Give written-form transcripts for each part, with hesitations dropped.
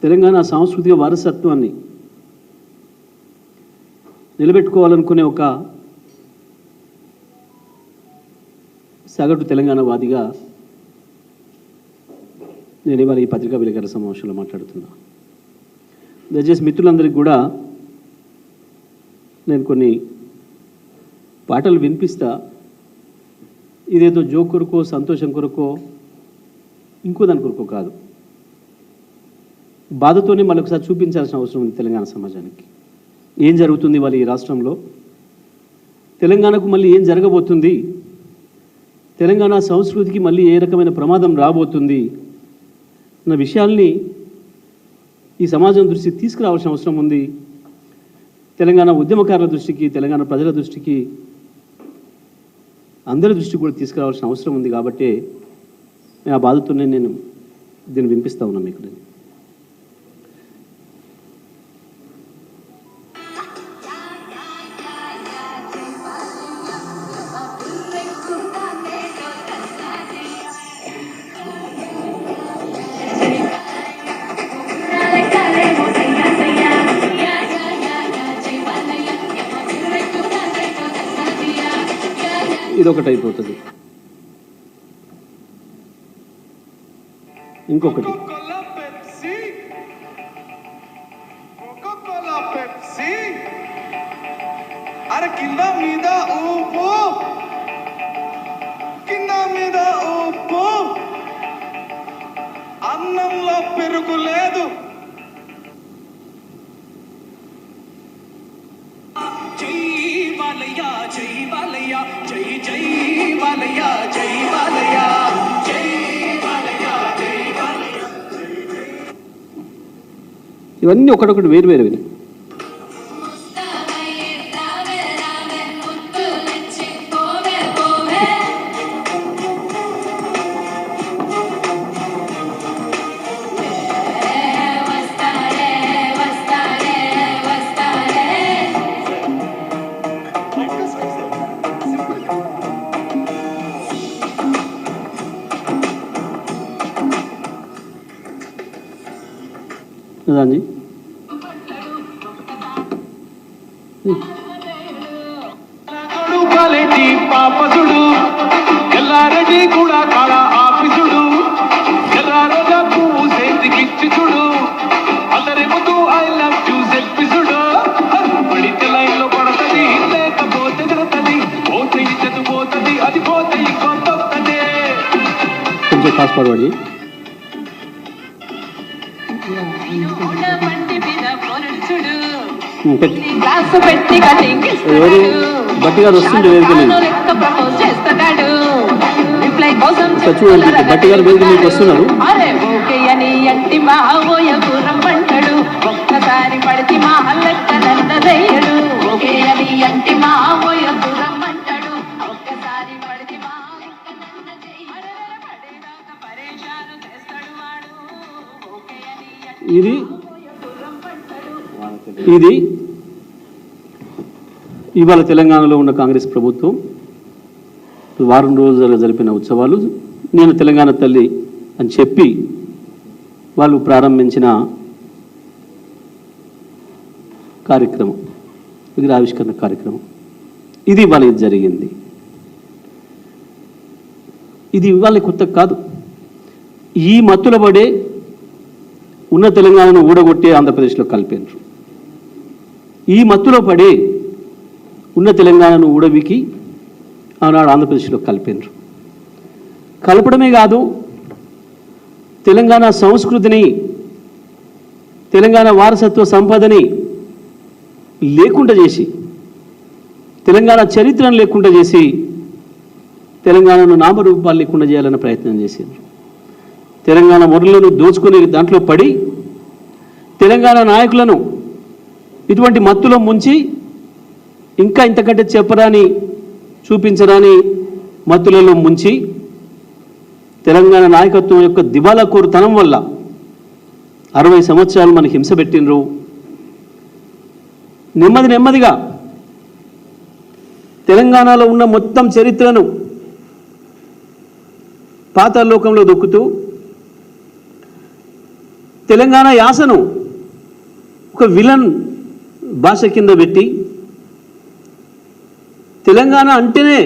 తెలంగాణ సాంస్కృతిక వారసత్వాన్ని నిలబెట్టుకోవాలనుకునే ఒక సగటు తెలంగాణ వాదిగా నేను ఇవాళ ఈ పత్రికా విలేకరుల సమావేశంలో మాట్లాడుతున్నా. దయచేసి మిత్రులందరికీ కూడా నేను కొన్ని పాటలు వినిపిస్తా. ఇదేదో జోక్ కొరకో సంతోషం కొరకో ఇంకో దాని కొరకో కాదు, బాధతోనే మరొకసారి చూపించాల్సిన అవసరం ఉంది తెలంగాణ సమాజానికి. ఏం జరుగుతుంది వాళ్ళ ఈ రాష్ట్రంలో, తెలంగాణకు మళ్ళీ ఏం జరగబోతుంది, తెలంగాణ సంస్కృతికి మళ్ళీ ఏ రకమైన ప్రమాదం రాబోతుంది అన్న విషయాల్ని ఈ సమాజం దృష్టికి తీసుకురావాల్సిన అవసరం ఉంది. తెలంగాణ ఉద్యమకారుల దృష్టికి, తెలంగాణ ప్రజల దృష్టికి, అందరి దృష్టికి కూడా తీసుకురావాల్సిన అవసరం ఉంది. కాబట్టి ఆ బాధతోనే నేను దీన్ని వినిపిస్తా ఉన్నాను మీకు. ఇదొకటి అయిపోతుంది. ఇంకొకటి అరే కింద మీద ఊపు, కింద మీద ఊపు, అన్నంలో పెరుగు లేదు. జై బాలయ్య, జై బాలయ్య, జై జై బాలయ్య, జై బాలయ్య, జై బాలయ్య, జై బాలయ్య. ఇవన్నీ ఒకటొకటి వేరు వేరు విని దాన్ని పాపసుడు ఎల్లారెడ్డి కూడా కాడ ఆఫీసుడు, ఎల్లా రోజా పువ్వు చేతికిచ్చి చూడు, అందరి ముందు ఐ లవ్ యూ సెల్ఫిసుడు. పడితే లైన్ లో పడతది, లేకపోతే జరుగుతుంది, పోతే ఇచ్చదు పోతుంది, అది పోతే ఇంకొంత వస్తుంది. కొంచెం ఫాస్ట్ ఫార్వర్డ్. ఎవరు బట్టి గారు వస్తుంటే వేదిక చూడండి, బట్టి గారు వేదిక మీకు వస్తున్నారు. ఇది ఇవాళ తెలంగాణలో ఉన్న కాంగ్రెస్ ప్రభుత్వం వారం రోజులు జరిపిన ఉత్సవాలు, నేను తెలంగాణ తల్లి అని చెప్పి వాళ్ళు ప్రారంభించిన కార్యక్రమం, విగ్రహావిష్కరణ కార్యక్రమం. ఇది ఇవాళ జరిగింది. ఇది ఇవాళ కొత్త కాదు. ఈ మత్తుల పడే ఉన్న తెలంగాణను ఊడగొట్టి ఆంధ్రప్రదేశ్లో కలిపారు. ఈ మత్తులో పడి ఉన్న తెలంగాణను ఊడవికి ఆనాడు ఆంధ్రప్రదేశ్లో కలిపారు. కలపడమే కాదు, తెలంగాణ సంస్కృతిని, తెలంగాణ వారసత్వ సంపదని లేకుండా చేసి, తెలంగాణ చరిత్రను లేకుండా చేసి, తెలంగాణను నామరూపాలు లేకుండా చేయాలన్న ప్రయత్నం చేశారు. తెలంగాణ మొరలను దోచుకునే దాంట్లో పడి తెలంగాణ నాయకులను ఇటువంటి మత్తులో ముంచి, ఇంకా ఇంతకంటే చెప్పరాని చూపించరాని మత్తులలో ముంచి, తెలంగాణ నాయకత్వం యొక్క దివాలా కోరుతనం వల్ల 60 సంవత్సరాలు మనకి హింస పెట్టినరు. నెమ్మదిగా తెలంగాణలో ఉన్న మొత్తం చరిత్రను పాతాళలోకంలో దొక్కుతూ తెలంగాణ యాసను ఒక విలన్ భాష కింద పెట్టి తెలంగాణ అంటేనే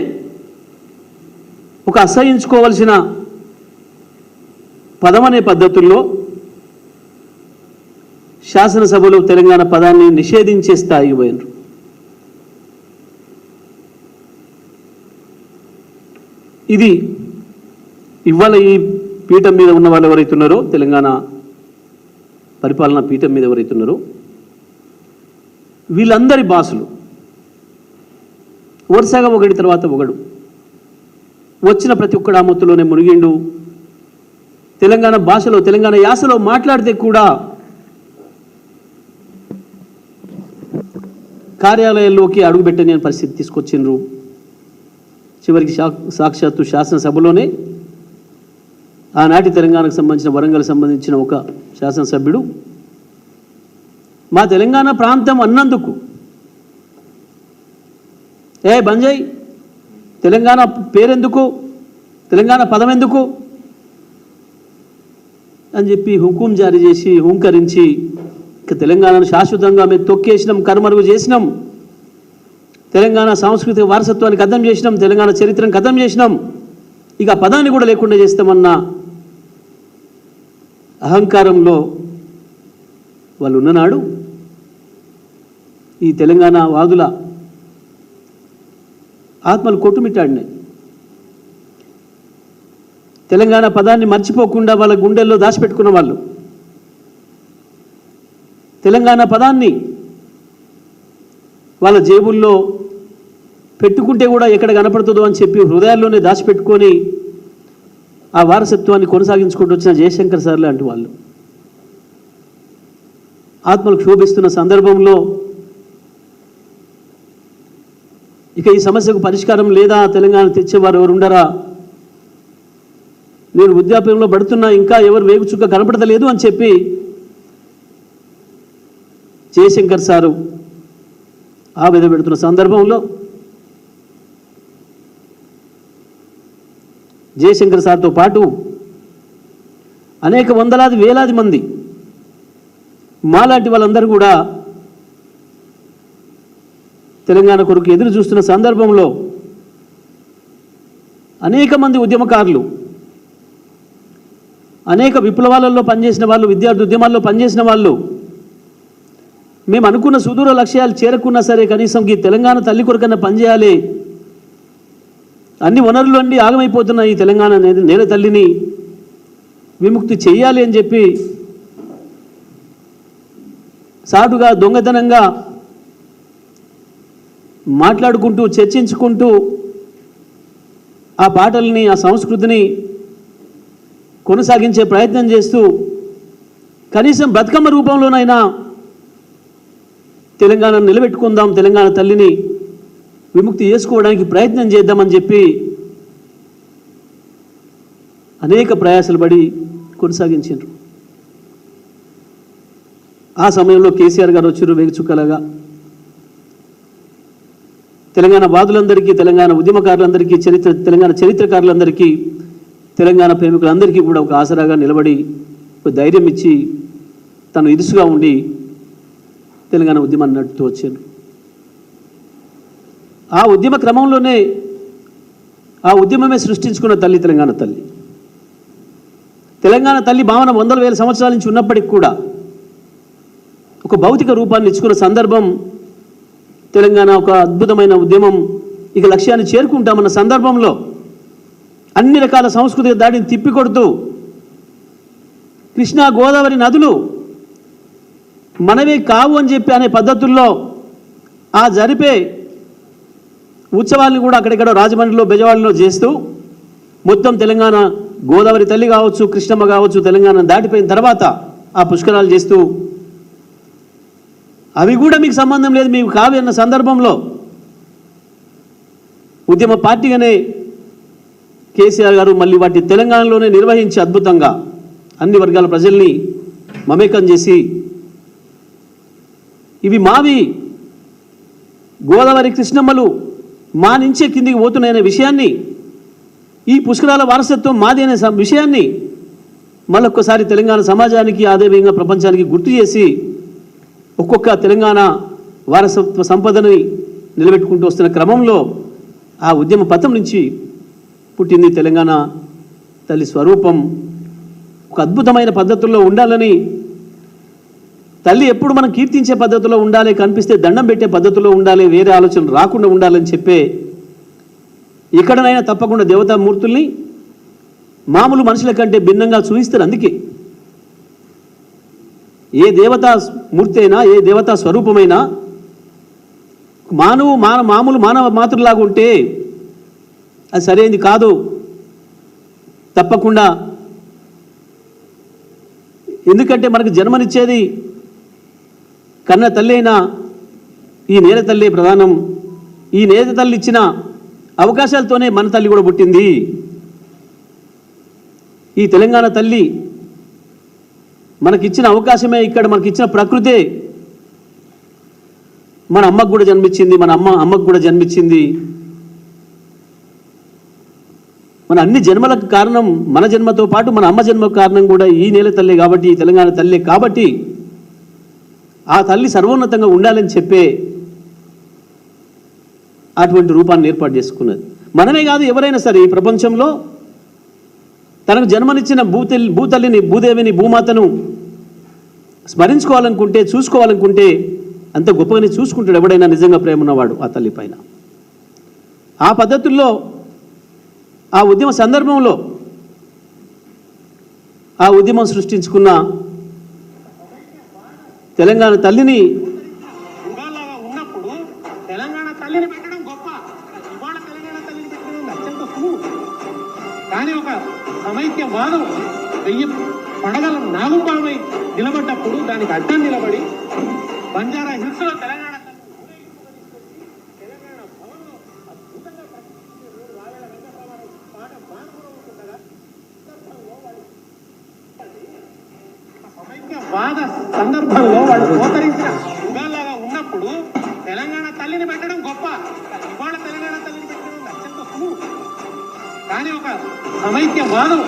ఒక అసహించుకోవలసిన పదం అనే పద్ధతుల్లో శాసనసభలో తెలంగాణ పదాన్ని నిషేధించే స్థాయికి పోయినారు. ఇది ఇవాళ ఈ పీఠం మీద ఉన్న వాళ్ళు ఎవరైతున్నారో, తెలంగాణ పరిపాలనా పీఠం మీద ఎవరైతున్నారో వీళ్ళందరి భాషలు వరుసగా ఒకటి తర్వాత ఒకడు వచ్చిన ప్రతి ఒక్కడు ఆ మొత్తులోనే మునిగిండు. తెలంగాణ భాషలో, తెలంగాణ యాసలో మాట్లాడితే కూడా కార్యాలయాల్లోకి అడుగుపెట్టని పరిస్థితి తీసుకొచ్చిండ్రు. చివరికి సాక్షాత్తు శాసనసభలోనే ఆనాటి తెలంగాణకు సంబంధించిన, వరంగల్ సంబంధించిన ఒక శాసనసభ్యుడు మా తెలంగాణ ప్రాంతం అన్నందుకు బంజయ్ తెలంగాణ పేరెందుకు, తెలంగాణ పదం ఎందుకు అని చెప్పి హుకుం జారీ చేసి హుంకరించి ఇక తెలంగాణను శాశ్వతంగా మేము తొక్కేసినాం, కనుమరుగు చేసినాం, తెలంగాణ సాంస్కృతిక వారసత్వాన్ని ఖతం చేసినాం, తెలంగాణ చరిత్రను ఖతం చేసినాం, ఇక ఆ పదాన్ని కూడా లేకుండా చేస్తామన్న అహంకారంలో వాళ్ళు ఉన్ననాడు ఈ తెలంగాణ వాదుల ఆత్మలు కొట్టుమిట్టాడినాయి. తెలంగాణ పదాన్ని మర్చిపోకుండా వాళ్ళ గుండెల్లో దాచిపెట్టుకున్న వాళ్ళు తెలంగాణ పదాన్ని వాళ్ళ జేబుల్లో పెట్టుకుంటే కూడా ఎక్కడ కనపడుతుందో అని చెప్పి హృదయాల్లోనే దాచిపెట్టుకొని ఆ వారసత్వాన్ని కొనసాగించుకుంటూ వచ్చిన జయశంకర్ సార్ లాంటి వాళ్ళు ఆత్మలు క్షోభిస్తున్న సందర్భంలో ఇక ఈ సమస్యకు పరిష్కారం లేదా, తెలంగాణ తెచ్చేవారు ఎవరు ఉండరా, నేను వృద్ధాప్యంలో పడుతున్నా, ఇంకా ఎవరు వేగుచుక్క కనపడతలేదు అని చెప్పి జయశంకర్ సారు ఆవేదన పెడుతున్న సందర్భంలో జయశంకర్ సార్తో పాటు అనేక వందలాది వేలాది మంది మాలాంటి వాళ్ళందరూ కూడా తెలంగాణ కొరకు ఎదురు చూస్తున్న సందర్భంలో అనేక మంది ఉద్యమకారులు, అనేక విప్లవాలలో పనిచేసిన వాళ్ళు, విద్యార్థి ఉద్యమాల్లో పనిచేసిన వాళ్ళు మేము అనుకున్న సుదూర లక్ష్యాలు చేరుకున్నా సరే కనీసం ఈ తెలంగాణ తల్లి కొరకన్నా పనిచేయాలి, అన్ని వనరులు అండి ఆగమైపోతున్న ఈ తెలంగాణ నేల తల్లిని విముక్తి చేయాలి అని చెప్పి సాటుగా దొంగతనంగా మాట్లాడుకుంటూ చర్చించుకుంటూ ఆ పాటల్ని, ఆ సంస్కృతిని కొనసాగించే ప్రయత్నం చేస్తూ కనీసం బతుకమ్మ రూపంలోనైనా తెలంగాణను నిలబెట్టుకుందాం, తెలంగాణ తల్లిని విముక్తి చేసుకోవడానికి ప్రయత్నం చేద్దామని చెప్పి అనేక ప్రయాసాలు పడి కొనసాగించారు. ఆ సమయంలో కేసీఆర్ గారు వచ్చారు వేగుచుక్కలాగా. తెలంగాణ వాదులందరికీ, తెలంగాణ ఉద్యమకారులందరికీ, తెలంగాణ చరిత్రకారులందరికీ, తెలంగాణ ప్రేమికులందరికీ కూడా ఒక ఆసరాగా నిలబడి ఒక ధైర్యం ఇచ్చి తను ఇరుసుగా ఉండి తెలంగాణ ఉద్యమాన్ని నడుపుతూ వచ్చారు. ఆ ఉద్యమ క్రమంలోనే ఆ ఉద్యమమే సృష్టించుకున్న తల్లి తెలంగాణ తల్లి. తెలంగాణ తల్లి భావన వందల వేల సంవత్సరాల నుంచి ఉన్నప్పటికీ కూడా ఒక భౌతిక రూపాన్ని ఇచ్చుకున్న సందర్భం తెలంగాణ ఒక అద్భుతమైన ఉద్యమం ఇక లక్ష్యాన్ని చేరుకుంటామన్న సందర్భంలో అన్ని రకాల సాంస్కృతిక దాడిని తిప్పికొడుతూ కృష్ణా గోదావరి నదులు మనవే కావు అని చెప్పి అనే పద్ధతుల్లో ఆ జరిపే ఉత్సవాల్ని కూడా అక్కడెక్కడో రాజమండ్రిలో, బెజవాడలో చేస్తూ మొత్తం తెలంగాణ గోదావరి తల్లి కావచ్చు, కృష్ణమ్మ కావచ్చు, తెలంగాణ దాటిపోయిన తర్వాత ఆ పుష్కరాలు చేస్తూ అవి కూడా మీకు సంబంధం లేదు, మీకు కావి అన్న సందర్భంలో ఉద్యమ పార్టీగానే కేసీఆర్ గారు మళ్ళీ వాటి తెలంగాణలోనే నిర్వహించి అద్భుతంగా అన్ని వర్గాల ప్రజల్ని మమేకం చేసి ఇవి మావి, గోదావరి కృష్ణమ్మలు మా నుంచే కిందికి పోతున్నాయనే విషయాన్ని, ఈ పుష్కరాల వారసత్వం మాది అనే విషయాన్ని మళ్ళొక్కసారి తెలంగాణ సమాజానికి అదేవిధంగా ప్రపంచానికి గుర్తు చేసి ఒక్కొక్క తెలంగాణ వారసత్వ సంపదని నిలబెట్టుకుంటూ వస్తున్న క్రమంలో ఆ ఉద్యమ పథం నుంచి పుట్టింది తెలంగాణ తల్లి స్వరూపం. ఒక అద్భుతమైన పద్ధతుల్లో ఉండాలని, తల్లి ఎప్పుడు మనం కీర్తించే పద్ధతిలో ఉండాలి, కనిపిస్తే దండం పెట్టే పద్ధతిలో ఉండాలి, వేరే ఆలోచనలు రాకుండా ఉండాలని చెప్పే ఎక్కడనైనా తప్పకుండా దేవతామూర్తుల్ని మామూలు మనుషుల కంటే భిన్నంగా చూపిస్తారు. అందుకే ఏ దేవతా మూర్తి అయినా, ఏ దేవతా స్వరూపమైనా మామూలు మానవ మాతృలాగా ఉంటే అది సరైనది కాదు. తప్పకుండా, ఎందుకంటే మనకు జన్మనిచ్చేది కన్న తల్లి అయినా ఈ నేల తల్లి ప్రధానం. ఈ నేల తల్లి ఇచ్చిన అవకాశాలతోనే మన తల్లి కూడా పుట్టింది. ఈ తెలంగాణ తల్లి మనకిచ్చిన అవకాశమే, ఇక్కడ మనకిచ్చిన ప్రకృతే మన అమ్మకు కూడా జన్మించింది, మన అమ్మకు కూడా జన్మించింది. మన అన్ని జన్మలకు కారణం, మన జన్మతో పాటు మన అమ్మ జన్మకు కారణం కూడా ఈ నేల తల్లి కాబట్టి, ఈ తెలంగాణ తల్లి కాబట్టి ఆ తల్లి సర్వోన్నతంగా ఉండాలని చెప్పే అటువంటి రూపాన్ని ఏర్పాటు చేసుకున్నది. మనమే కాదు, ఎవరైనా సరే ఈ ప్రపంచంలో తనకు జన్మనిచ్చిన భూతల్లిని, భూదేవిని, భూమాతను స్మరించుకోవాలనుకుంటే, చూసుకోవాలనుకుంటే అంత గొప్పగానే చూసుకుంటాడు ఎవడైనా నిజంగా ప్రేమ ఉన్నవాడు ఆ తల్లి పైన. ఆ పద్ధతుల్లో ఆ ఉద్యమ సందర్భంలో ఆ ఉద్యమం సృష్టించుకున్న తెలంగాణ తల్లిని ఉన్నప్పుడు తెలంగాణ తల్లిని పెట్టడం గొప్ప, ఇవాళ తెలంగాణ తల్లిని పెట్టడం అత్యంత సులువు. కానీ ఒక సమైక్యవాదం 1000 పడగల నాగుపామై నిలబడ్డప్పుడు దానికి అడ్డం నిలబడి బంజారా హిల్స్ లో తెలంగాణ వాద సందర్భంలో వాళ్ళు గోచరించిన యుగాలాగా ఉన్నప్పుడు తెలంగాణ తల్లిని పెట్టడం గొప్ప, ఇవాళ తెలంగాణ తల్లిని పెట్టడం అత్యంత సులువు. కానీ ఒక సమైక్యవాదం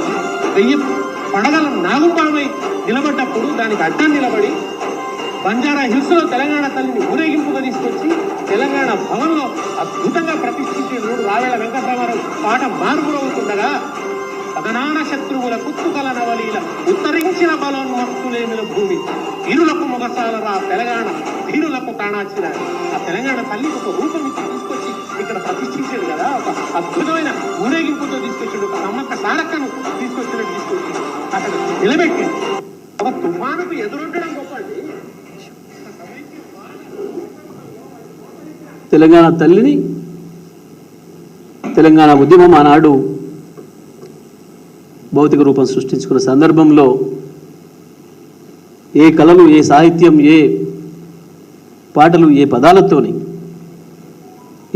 1000 పడగల నాగుపామై నిలబడ్డప్పుడు దానికి అడ్డం నిలబడి బంజారా హిల్స్ లో తెలంగాణ తల్లిని ఊరేగింపుగా తీసుకొచ్చి తెలంగాణ భవన్లో అద్భుతంగా ప్రతిష్ఠించే రావేళ వెంకటరామారావు పాట మార్పులవుతుండగా పదనాన శత్రువుల కుత్తుకల నవలీల ఉత్తరించిన బలోన్మత్తులేమిల భూమి వీరులకు మొగసాలరా తెలంగాణ వీరులకు కాణాచిన ఆ తెలంగాణ తల్లికి ఒక రూపం ఇచ్చి తీసుకొచ్చి ఇక్కడ ప్రతిష్ఠించాడు కదా. ఒక అద్భుతమైన ఊరేగింపుతో తీసుకొచ్చాడు, ఒక నమ్మక సారక్కను తీసుకొచ్చినట్టు తీసుకొచ్చి అక్కడ నిలబెట్టి ఒక తుఫానుకు ఎదురొట్టడం గొప్ప అండి. తెలంగాణ తల్లిని, తెలంగాణ ఉద్యమం ఆనాడు భౌతిక రూపం సృష్టించుకున్న సందర్భంలో ఏ కళలు, ఏ సాహిత్యం, ఏ పాటలు, ఏ పదాలతోని,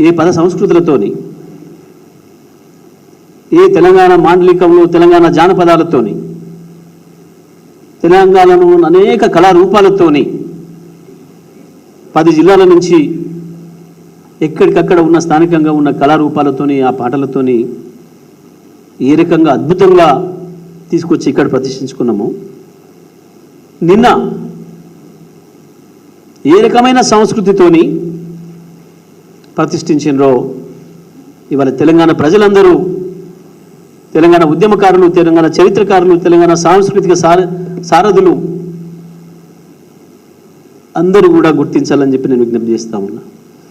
ఏ పద సంస్కృతులతోని, ఏ తెలంగాణ మాండలికంలో తెలంగాణ జానపదాలతోని, తెలంగాణలో అనేక కళారూపాలతోని 10 జిల్లాల నుంచి ఎక్కడికక్కడ ఉన్న స్థానికంగా ఉన్న కళారూపాలతోని, ఆ పాటలతోని ఏ రకంగా అద్భుతంగా తీసుకొచ్చి ఇక్కడ ప్రతిష్ఠించుకున్నాము. నిన్న ఏ రకమైన సంస్కృతితోని ప్రతిష్ఠించినరో ఇవాళ తెలంగాణ ప్రజలందరూ, తెలంగాణ ఉద్యమకారులు, తెలంగాణ చరిత్రకారులు, తెలంగాణ సాంస్కృతిక సారథులు అందరూ కూడా గుర్తించాలని చెప్పి నేను విజ్ఞప్తి చేస్తా ఉన్నా.